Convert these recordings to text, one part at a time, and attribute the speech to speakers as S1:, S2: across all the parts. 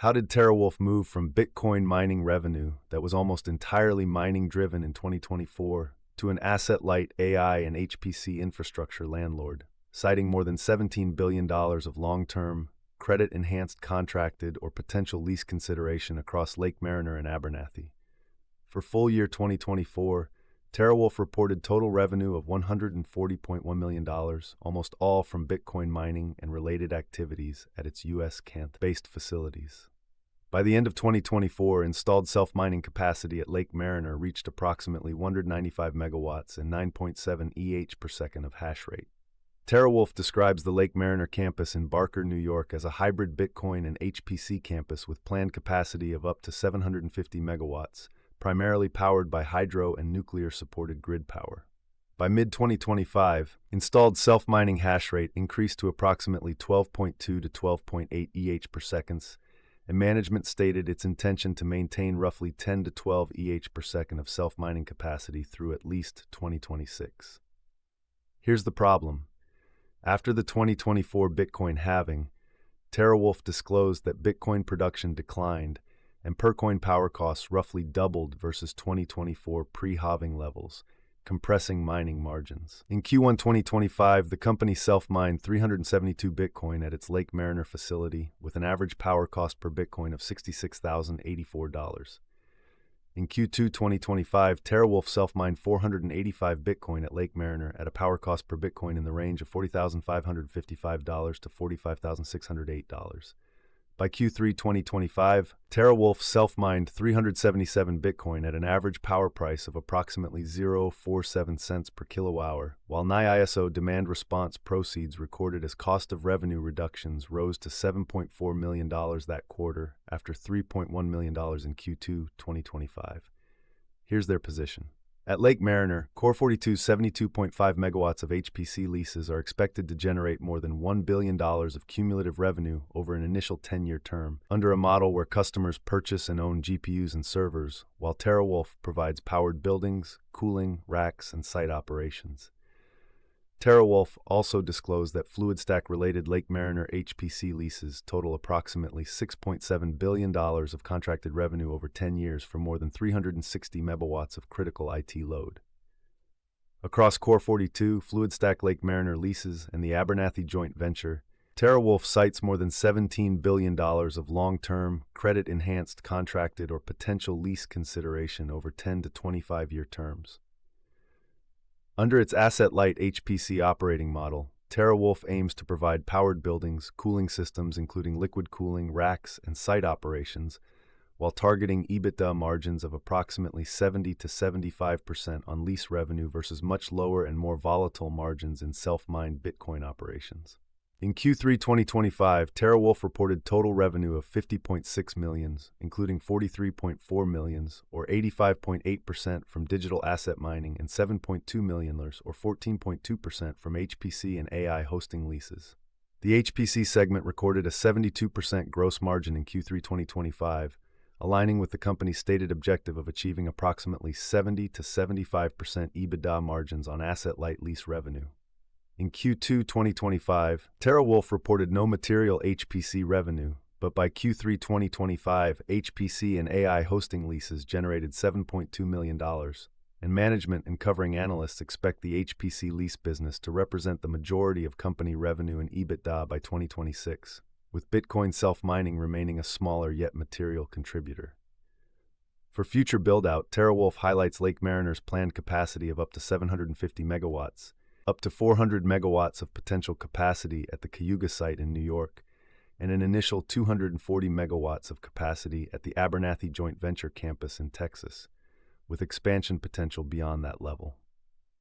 S1: How did TeraWulf move from Bitcoin mining revenue that was almost entirely mining-driven in 2024 to an asset-light AI and HPC infrastructure landlord, citing more than $17 billion of long-term, credit-enhanced contracted or potential lease consideration across Lake Mariner and Abernathy? For full year 2024, TeraWulf reported total revenue of $140.1 million, almost all from Bitcoin mining and related activities at its U.S. Canth-based facilities. By the end of 2024, installed self-mining capacity at Lake Mariner reached approximately 195 megawatts and 9.7 EH per second of hash rate. TeraWulf describes the Lake Mariner campus in Barker, New York as a hybrid Bitcoin and HPC campus with planned capacity of up to 750 megawatts, primarily powered by hydro and nuclear-supported grid power. By mid-2025, installed self-mining hash rate increased to approximately 12.2 to 12.8 EH per second, and management stated its intention to maintain roughly 10 to 12 EH per second of self-mining capacity through at least 2026. Here's the problem. After the 2024 Bitcoin halving, TeraWulf disclosed that Bitcoin production declined and per-coin power costs roughly doubled versus 2024 pre-halving levels, compressing mining margins. In Q1 2025, the company self-mined 372 Bitcoin at its Lake Mariner facility with an average power cost per Bitcoin of $66,084. In Q2 2025, TeraWulf self-mined 485 Bitcoin at Lake Mariner at a power cost per Bitcoin in the range of $40,555 to $45,608. By Q3 2025, TeraWulf self-mined 377 Bitcoin at an average power price of approximately 0.47 cents per kilowatt-hour, while NIISO demand response proceeds recorded as cost of revenue reductions rose to $7.4 million that quarter after $3.1 million in Q2 2025. Here's their position. At Lake Mariner, Core42's 72.5 megawatts of HPC leases are expected to generate more than $1 billion of cumulative revenue over an initial 10-year term, under a model where customers purchase and own GPUs and servers, while TeraWulf provides powered buildings, cooling, racks, and site operations. TeraWulf also disclosed that Fluidstack-related Lake Mariner HPC leases total approximately $6.7 billion of contracted revenue over 10 years for more than 360 megawatts of critical IT load. Across Core42, Fluidstack Lake Mariner leases, and the Abernathy joint venture, TeraWulf cites more than $17 billion of long-term, credit-enhanced contracted or potential lease consideration over 10 to 25-year terms. Under its asset-light HPC operating model, TeraWulf aims to provide powered buildings, cooling systems including liquid cooling, racks, and site operations, while targeting EBITDA margins of approximately 70 to 75% on lease revenue versus much lower and more volatile margins in self-mined Bitcoin operations. In Q3 2025, TeraWulf reported total revenue of $50.6 million, including $43.4 million, or 85.8% from digital asset mining and $7.2 million, or 14.2% from HPC and AI hosting leases. The HPC segment recorded a 72% gross margin in Q3 2025, aligning with the company's stated objective of achieving approximately 70 to 75% EBITDA margins on asset-light lease revenue. In Q2 2025, TeraWulf reported no material HPC revenue, but by Q3 2025, HPC and AI hosting leases generated $7.2 million, and management and covering analysts expect the HPC lease business to represent the majority of company revenue and EBITDA by 2026, with Bitcoin self-mining remaining a smaller yet material contributor. For future build-out, TeraWulf highlights Lake Mariner's planned capacity of up to 750 megawatts, up to 400 megawatts of potential capacity at the Cayuga site in New York, and an initial 240 megawatts of capacity at the Abernathy joint venture campus in Texas, with expansion potential beyond that level.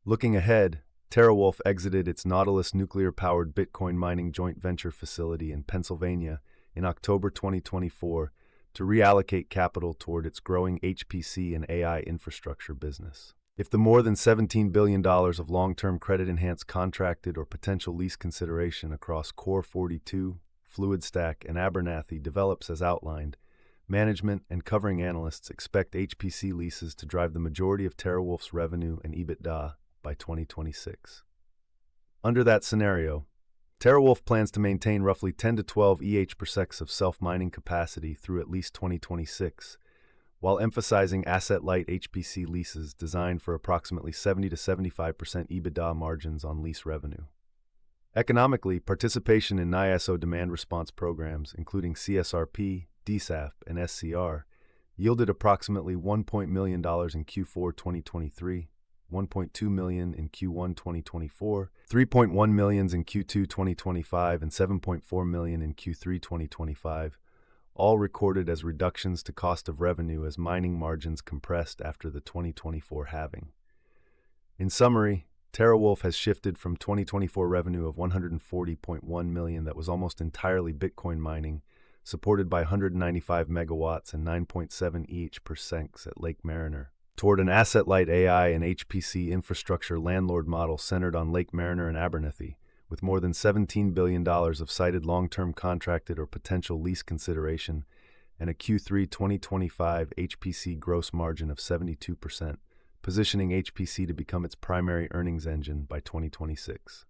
S1: Looking ahead, TeraWulf exited its Nautilus nuclear-powered Bitcoin mining joint venture facility in Pennsylvania in October 2024 to reallocate capital toward its growing HPC and AI infrastructure business. If the more than $17 billion of long-term credit-enhanced contracted or potential lease consideration across Core42, Fluidstack, and Abernathy develops as outlined, management and covering analysts expect HPC leases to drive the majority of TeraWulf's revenue and EBITDA by 2026. Under that scenario, TeraWulf plans to maintain roughly 10 to 12 EH/s of self-mining capacity through at least 2026, while emphasizing asset-light HPC leases designed for approximately 70 to 75% EBITDA margins on lease revenue. Economically, participation in NISO demand response programs, including CSRP, DSAP, and SCR, yielded approximately $1 million in Q4 2023, $1.2 million in Q1 2024, $3.1 million in Q2 2025, and $7.4 million in Q3 2025, all recorded as reductions to cost of revenue as mining margins compressed after the 2024 halving. In summary, TeraWulf has shifted from 2024 revenue of $140.1 million that was almost entirely Bitcoin mining, supported by 195 megawatts and 9.7 EH/s at Lake Mariner, toward an asset-light AI and HPC infrastructure landlord model centered on Lake Mariner and Abernethy, with more than $17 billion of cited long-term contracted or potential lease consideration and a Q3 2025 HPC gross margin of 72%, positioning HPC to become its primary earnings engine by 2026.